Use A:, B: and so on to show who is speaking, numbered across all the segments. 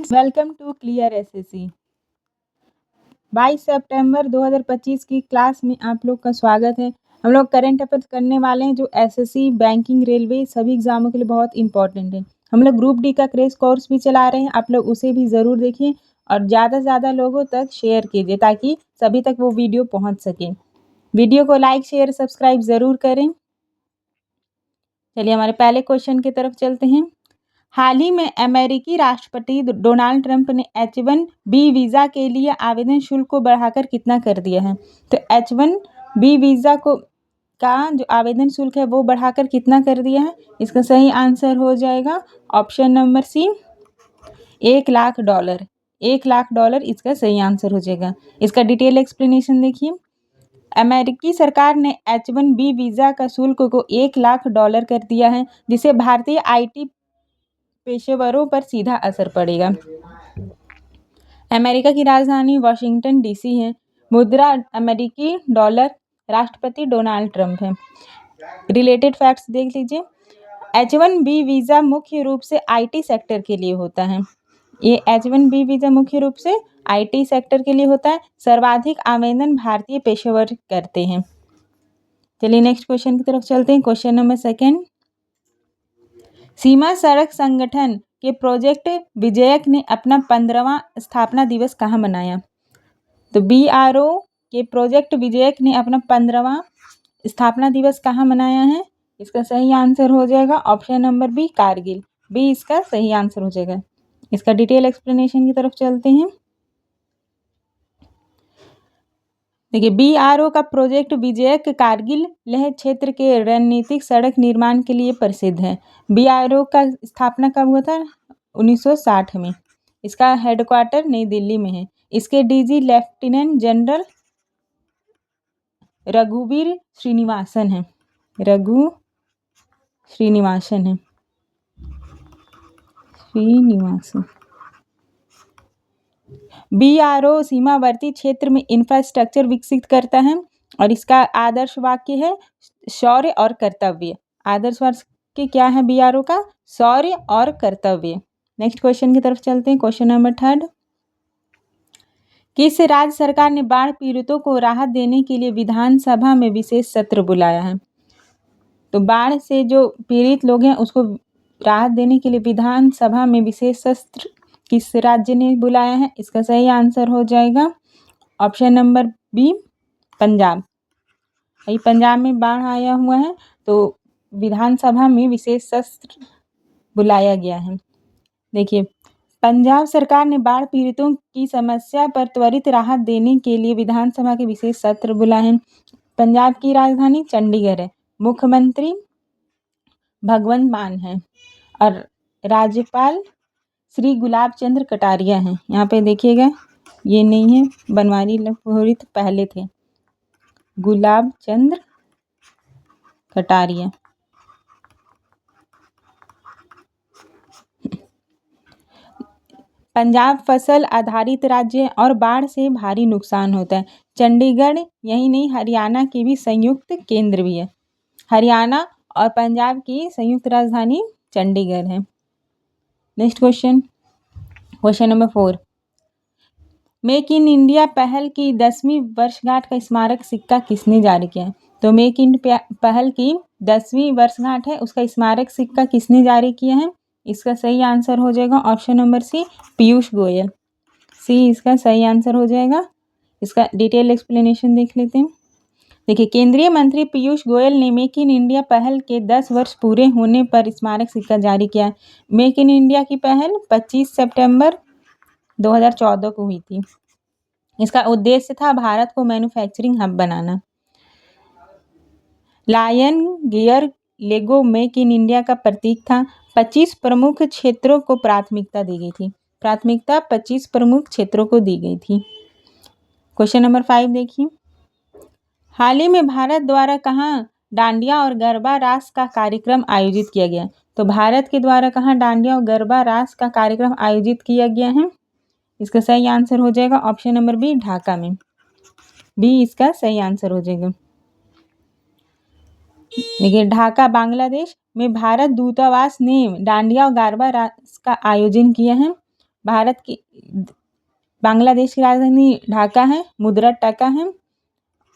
A: Welcome to Clear SSC. 22 सितंबर 2025 की class में आप लोग का स्वागत है। हम लोग करंट अफेयर्स करने वाले हैं जो एसएससी, बैंकिंग, रेलवे सभी एग्जामों के लिए बहुत इंपॉर्टेंट है। हम लोग ग्रुप डी का क्रैश कोर्स भी चला रहे हैं, आप लोग उसे भी ज़रूर देखिए और ज़्यादा से ज़्यादा लोगों तक शेयर कीजिए ताकि सभी तक वो वीडियो पहुँच सके। वीडियो को लाइक, शेयर, सब्सक्राइब ज़रूर करें। चलिए हमारे पहले क्वेश्चन की तरफ चलते हैं। हाल ही में अमेरिकी राष्ट्रपति डोनाल्ड ट्रंप ने H1B वीज़ा के लिए आवेदन शुल्क को बढ़ाकर कितना कर दिया है? तो H1B वीज़ा का जो आवेदन शुल्क है वो बढ़ाकर कितना कर दिया है? इसका सही आंसर हो जाएगा ऑप्शन नंबर सी, $1,00,000। $1,00,000 इसका सही आंसर हो जाएगा। इसका डिटेल एक्सप्लेनेशन देखिए। अमेरिकी सरकार ने H1B वीज़ा का शुल्क को $1,00,000 कर दिया है, जिससे भारतीय IT पेशेवरों पर सीधा असर पड़ेगा। अमेरिका की राजधानी वाशिंगटन डीसी है। मुद्रा अमेरिकी डॉलर। राष्ट्रपति डोनाल्ड ट्रंप है। रिलेटेड फैक्ट्स देख लीजिए। H1B वीज़ा मुख्य रूप से IT सेक्टर के लिए होता है। ये H1B वीज़ा मुख्य रूप से IT सेक्टर के लिए होता है। सर्वाधिक आवेदन भारतीय पेशेवर करते हैं। चलिए नेक्स्ट क्वेश्चन की तरफ चलते हैं। Question number second. सीमा सड़क संगठन के प्रोजेक्ट विजयक ने अपना 15वां स्थापना दिवस कहाँ मनाया? तो BRO के प्रोजेक्ट विजयक ने अपना 15वां स्थापना दिवस कहाँ मनाया है? इसका सही आंसर हो जाएगा option number B, Kargil. B इसका सही आंसर हो जाएगा। इसका डिटेल एक्सप्लेनेशन की तरफ चलते हैं। देखिए, BRO का प्रोजेक्ट विजयक कारगिल लेह क्षेत्र के रणनीतिक सड़क निर्माण के लिए प्रसिद्ध है। BRO का स्थापना कब हुआ था? 1960 में। इसका हेडक्वार्टर नई दिल्ली में है। इसके डीजी लेफ्टिनेंट जनरल रघुवीर श्रीनिवासन है। श्रीनिवासन। BRO सीमावर्ती क्षेत्र में इंफ्रास्ट्रक्चर विकसित करता है और इसका आदर्श वाक्य है शौर्य और कर्तव्य। आदर्श वाक्य क्या है BRO का? शौर्य और कर्तव्य। नेक्स्ट क्वेश्चन की तरफ चलते हैं। Question number third. किस राज्य सरकार ने बाढ़ पीड़ितों को राहत देने के लिए विधानसभा में विशेष सत्र बुलाया है? तो बाढ़ से जो पीड़ित लोग हैं उसको राहत देने के लिए विधानसभा में विशेष सत्र किस राज्य ने बुलाया है? इसका सही आंसर हो जाएगा ऑप्शन नंबर बी, पंजाब। भाई पंजाब में बाढ़ आया हुआ है तो विधानसभा में विशेष सत्र बुलाया गया है। देखिए, पंजाब सरकार ने बाढ़ पीड़ितों की समस्या पर त्वरित राहत देने के लिए विधानसभा के विशेष सत्र बुलाए हैं। पंजाब की राजधानी चंडीगढ़ है। मुख्यमंत्री भगवंत मान है और राज्यपाल श्री गुलाब चंद्र कटारिया हैं। यहाँ पे देखिएगा, ये नहीं है, बनवारी लाल पहले थे, गुलाब चंद्र कटारिया। पंजाब फसल आधारित राज्य है और बाढ़ से भारी नुकसान होता है। चंडीगढ़ यही नहीं, हरियाणा के भी संयुक्त केंद्र भी है। हरियाणा और पंजाब की संयुक्त राजधानी चंडीगढ़ है। Next question number 4। Make in India पहल की 10वीं वर्षगांठ का स्मारक सिक्का किसने जारी किया है? तो मेक इन पहल की 10वीं वर्षगांठ है, उसका स्मारक सिक्का किसने जारी किया है? इसका सही आंसर हो जाएगा option number C, Piyush Goyal. C इसका सही आंसर हो जाएगा। इसका डिटेल एक्सप्लेनेशन देख लेते हैं। देखिए, केंद्रीय मंत्री पीयूष गोयल ने मेक इन इंडिया पहल के 10 वर्ष पूरे होने पर स्मारक सिक्का जारी किया। मेक इन इंडिया की पहल 25 सितंबर 2014 को हुई थी। इसका उद्देश्य था भारत को मैन्युफैक्चरिंग हब बनाना। Lion, gear, logo make in India का प्रतीक था। 25 प्रमुख क्षेत्रों को प्राथमिकता दी गई थी। प्राथमिकता 25 प्रमुख क्षेत्रों को दी गई थी। क्वेश्चन नंबर 5 देखिए। हाल ही में भारत द्वारा कहाँ डांडिया और गरबा रास का कार्यक्रम आयोजित किया गया? तो भारत के द्वारा कहाँ डांडिया और गरबा रास का कार्यक्रम आयोजित किया गया है? इसका सही आंसर हो जाएगा ऑप्शन नंबर बी, ढाका में। बी इसका सही आंसर हो जाएगा। देखिए, ढाका बांग्लादेश में भारत दूतावास ने डांडिया और गरबा रास का आयोजन किया है। भारत की बांग्लादेश की राजधानी ढाका है, मुद्रा टका है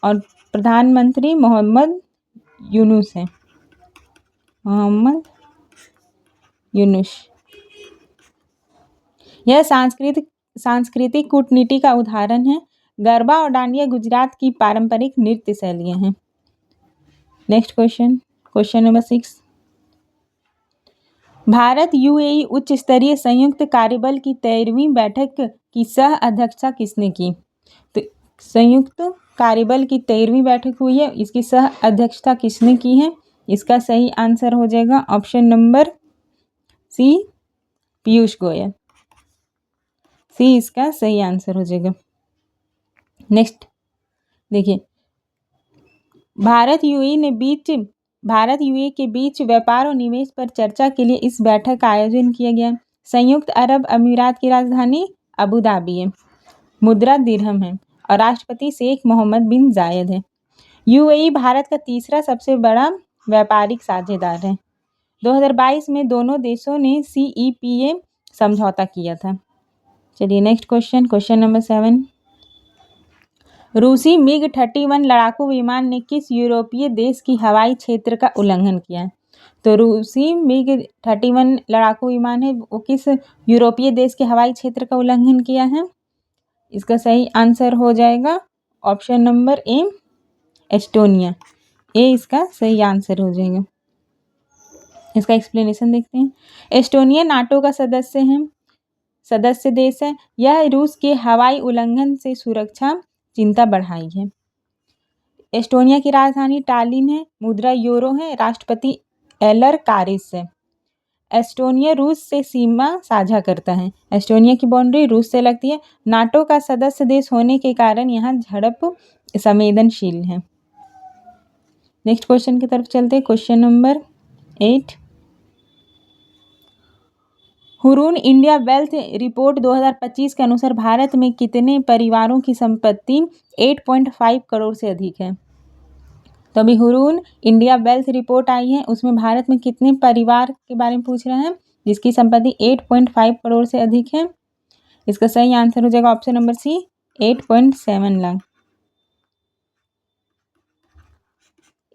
A: और प्रधानमंत्री मोहम्मद यूनुस है, मोहम्मद यूनुस। यह सांस्कृतिक कूटनीति का उदाहरण है। गरबा और डांडिया गुजरात की पारंपरिक नृत्य शैलियाँ हैं। Next question number 6। Bharat UAE उच्च स्तरीय संयुक्त कार्यबल की 13वीं बैठक की सह अध्यक्षता किसने की? तो संयुक्त कार्यबल की 13वीं बैठक हुई है, इसकी सह अध्यक्षता किसने की है? इसका सही आंसर हो जाएगा option number C, Piyush Goyal. C इसका सही आंसर हो जाएगा। नेक्स्ट देखिए, भारत यूएई के बीच व्यापार और निवेश पर चर्चा के लिए इस बैठक का आयोजन किया गया। संयुक्त अरब अमीरात की राजधानी अबू धाबी है, मुद्रा दिरहम है और राष्ट्रपति शेख मोहम्मद बिन जायद है। यूएई भारत का तीसरा सबसे बड़ा व्यापारिक साझेदार है। 2022 में दोनों देशों ने CEPA समझौता किया था। चलिए नेक्स्ट क्वेश्चन नंबर 7। रूसी MiG-31 लड़ाकू विमान ने किस यूरोपीय देश की हवाई क्षेत्र का उल्लंघन किया है? तो रूसी MiG-31 लड़ाकू विमान है, वो किस यूरोपीय देश के हवाई क्षेत्र का उल्लंघन किया है? इसका सही आंसर हो जाएगा ऑप्शन नंबर ए, एस्टोनिया। ए इसका सही आंसर हो जाएगा। इसका एक्सप्लेनेशन देखते हैं। एस्टोनिया नाटो का सदस्य देश है। यह रूस के हवाई उल्लंघन से सुरक्षा चिंता बढ़ाई है। एस्टोनिया की राजधानी टालिन है, मुद्रा यूरो है, राष्ट्रपति एलर कारिस है। एस्टोनिया रूस से सीमा साझा करता है। एस्टोनिया की बाउंड्री रूस से लगती है। नाटो का सदस्य देश होने के कारण यहाँ झड़प संवेदनशील है। नेक्स्ट क्वेश्चन की तरफ चलते हैं। Question number 8। Hurun India wealth report 2025 के अनुसार भारत में कितने परिवारों की संपत्ति 8.5 करोड़ से अधिक है? तो अभी हुरून इंडिया वेल्थ रिपोर्ट आई है, उसमें भारत में कितने परिवार के बारे में पूछ रहे हैं जिसकी संपत्ति 8.5 करोड़ से अधिक है? इसका सही आंसर हो जाएगा ऑप्शन नंबर सी, 8.7 लाख।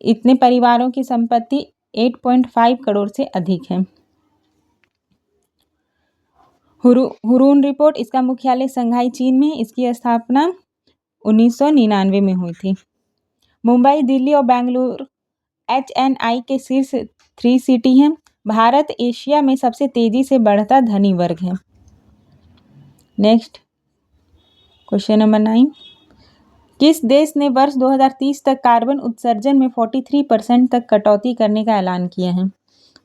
A: इतने परिवारों की संपत्ति 8.5 करोड़ से अधिक है। हुरून रिपोर्ट, इसका मुख्यालय संघाई चीन में, इसकी स्थापना 1999 में हुई थी। मुंबई, दिल्ली और बेंगलुरु HNI के शीर्ष 3 सिटी हैं। भारत एशिया में सबसे तेजी से बढ़ता धनी वर्ग है। Next question number 9। किस देश ने वर्ष 2030 तक कार्बन उत्सर्जन में 43% तक कटौती करने का ऐलान किया है?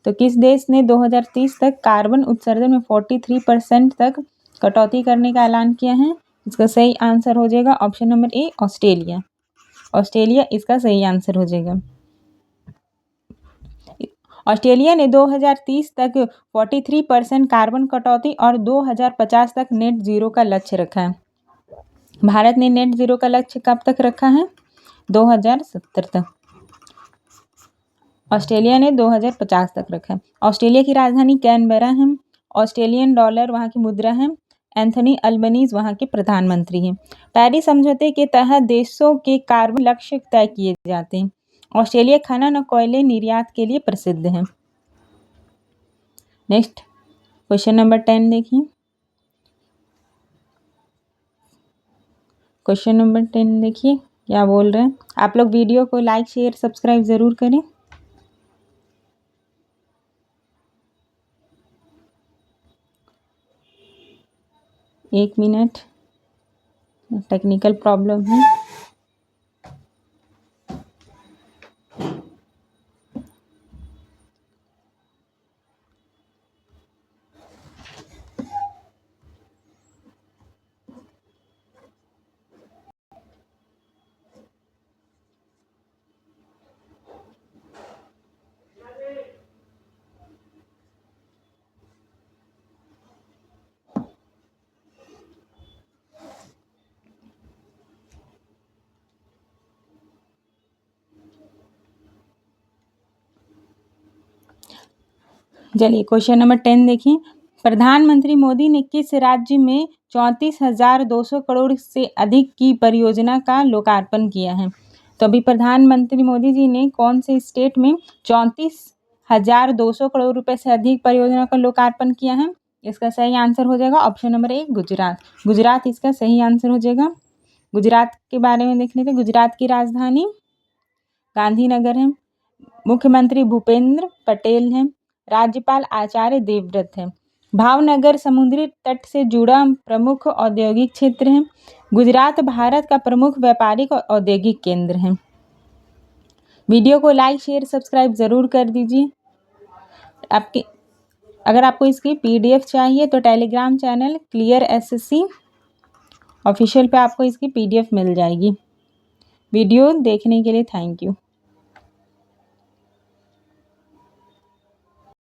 A: तो किस देश ने 2030 तक कार्बन उत्सर्जन में 43% तक कटौती करने का ऐलान किया है? इसका सही आंसर हो जाएगा option number A, Australia. Australia इसका सही आंसर हो जाएगा। ऑस्ट्रेलिया ने 2030 तक 43% कार्बन कटौती और 2050 तक नेट जीरो का लक्ष्य रखा है। भारत ने नेट जीरो का लक्ष्य कब तक रखा है? 2070 तक। ऑस्ट्रेलिया ने 2050 तक रखा है। ऑस्ट्रेलिया की राजधानी कैनबेरा है। ऑस्ट्रेलियन डॉलर वहाँ की मुद्रा है। एंथनी अल्बनीज वहाँ के प्रधानमंत्री हैं। पेरिस समझौते के तहत देशों के कार्बन लक्ष्य तय किए जाते हैं। ऑस्ट्रेलिया खनन और कोयले निर्यात के लिए प्रसिद्ध है। नेक्स्ट क्वेश्चन नंबर 10 देखिए। क्वेश्चन नंबर 10 देखिए क्या बोल रहे हैं। आप लोग वीडियो को लाइक शेयर सब्सक्राइब ज़रूर करें। एक मिनट, टेक्निकल प्रॉब्लम है। चलिए क्वेश्चन नंबर 10 देखिए। प्रधानमंत्री मोदी ने किस राज्य में 34,200 करोड़ से अधिक की परियोजना का लोकार्पण किया है? तो अभी प्रधानमंत्री मोदी जी ने कौन से स्टेट में 34,200 करोड़ रुपए से अधिक परियोजना का लोकार्पण किया है? इसका सही आंसर हो जाएगा ऑप्शन नंबर 1 गुजरात। गुजरात इसका सही आंसर हो जाएगा। गुजरात के बारे में देख लेते हैं। गुजरात की राजधानी गांधीनगर है। मुख्यमंत्री भूपेंद्र पटेल हैं। राज्यपाल आचार्य देवव्रत हैं। भावनगर समुद्री तट से जुड़ा प्रमुख औद्योगिक क्षेत्र है। गुजरात भारत का प्रमुख व्यापारिक और औद्योगिक केंद्र है। वीडियो को लाइक शेयर सब्सक्राइब ज़रूर कर दीजिए। अगर आपको इसकी PDF चाहिए तो Telegram channel clear SSC official पे आपको इसकी PDF मिल जाएगी। वीडियो देखने के लिए थैंक यू।